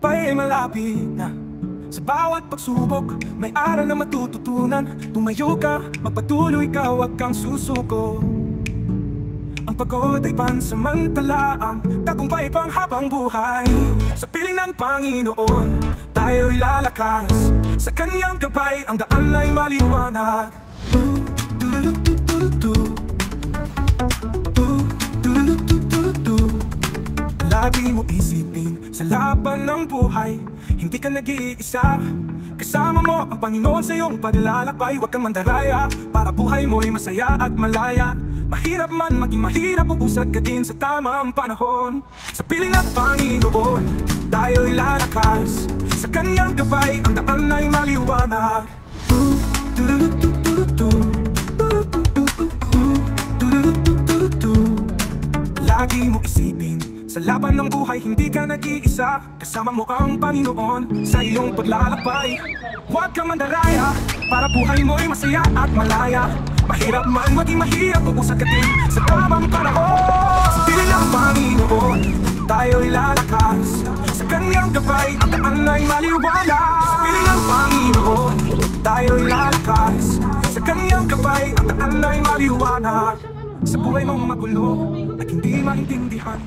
tagumpay ay malapit na. Sa bawat pagsubok, may aral na matututunan. Tumayo ka, magpatuloy ka, huwag kang susuko. Ang pagod ay pansamantala, ang tagumpay pang habang buhay. Sa piling ng Panginoon, tayo'y lalakas. Sa kanyang gabay, ang daan ay maliwanag. Lagi mo isipin, sa laban ng buhay, hindi ka nag-iisa. Kasama mo ang Panginoon sa iyong paglalakbay. Huwag kang mandaraya, para buhay mo'y masaya at malaya. Mahirap man maging mahirap, uusad ka din sa tamang panahon. Sa piling ng Panginoon, tayo'y lalakas. Sa kanyang gabay, ang daan ay maliwanag. Lagi mo isipin, sa laban ng buhay hindi ka nag-iisa. Kasama mo ang Panginoon sa iyong paglalakbay. Huwag kang mandaraya, para buhay mo'y masaya at malaya. Mahirap man maging mahirap, uusad ka din sa tamang panahon. Sa piling ng Panginoon, tayo'y lalakas. Sa kanyang gabay, ang daan ay maliwanag. Sa piling ng Panginoon, tayo'y lalakas. Sa kanyang gabay, ang daan ay maliwanag. Sa buhay mong magulo at hindi maintindihan,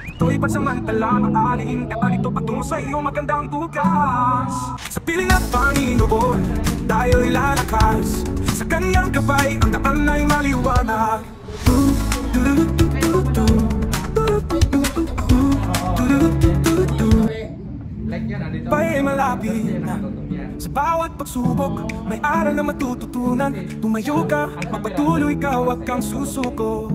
ito'y pansamantala, maaaring ito patungo sa iyong magandang bukas. Sa piling ng Panginoon, tayo'y lalakas. Sa kanyang gabay, ang daan ay maliwanag. Tagumpay ay malapit na. Sa bawat pagsubok, may aral na matututunan. Tumayo ka, magpatuloy ka, huwag kang susuko.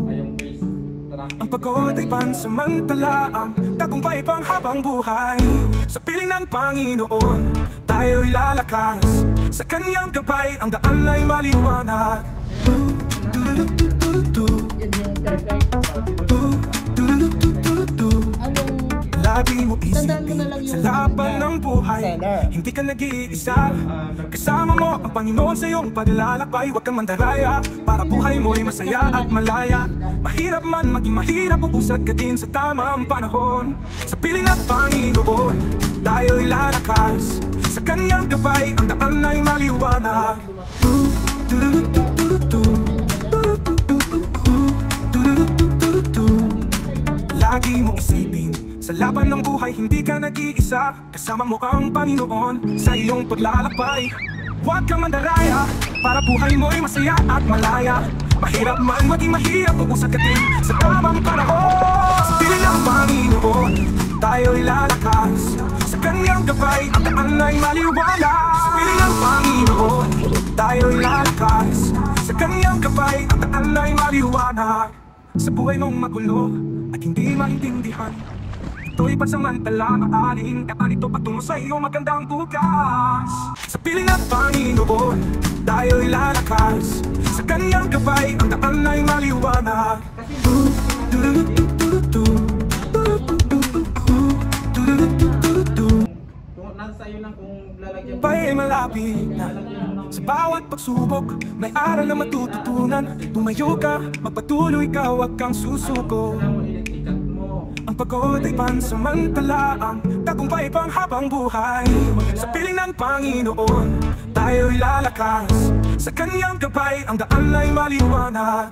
Ang pagod ay pansamantala, ang tagumpay pang habang buhay. Sa piling ng Panginoon, tayo'y lalakas. Sa kanyang gabay, ang daan ay maliwanag. Lagi mo isipin, sa laban ng buhay, hindi ka nag-iisa. Kasama mo ang Panginoon sa iyong paglalakbay. Huwag kang mandaraya, para buhay mo'y masaya at malaya. Mahirap man maging mahirap, uusad ka din sa tamang panahon. Sa piling ng Panginoon, tayo'y lalakas. Sa kanyang gabay, ang daan ay maliwanag. Lagi mo isipin, sa laban ng buhay hindi ka nag-iisa. Kasama mo ang Panginoon sa iyong paglalakbay. Huwag kang mandaraya, para buhay mo'y masaya at malaya. Mahirap man maging mahirap, uusad ka din sa tamang panahon. Sa piling ng Panginoon, tayo'y lalakas. Sa kanyang gabay, ang daan ay maliwanag. Sa piling ng Panginoon, tayo'y lalakas. Sa kanyang gabay, ang daan ay maliwanag. Sa buhay mong magulo at hindi maintindihan, ito'y pansamantala, maaaring ito patungo sa iyong magandang bukas. Sa piling ng Panginoon, tayo'y lalakas. Sa kanyang gabay, ang daan ay maliwanag. Tagumpay ay malapit na. Sa bawat pagsubok, may aral na matututunan. Tumayo ka, magpatuloy ka, huwag kang susuko. Ang pagod ay pansamantala, ang tagumpay pang habang buhay. Sa piling ng Panginoon, tayo'y lalakas. Sa kanyang gabay, ang daan ay maliwanag.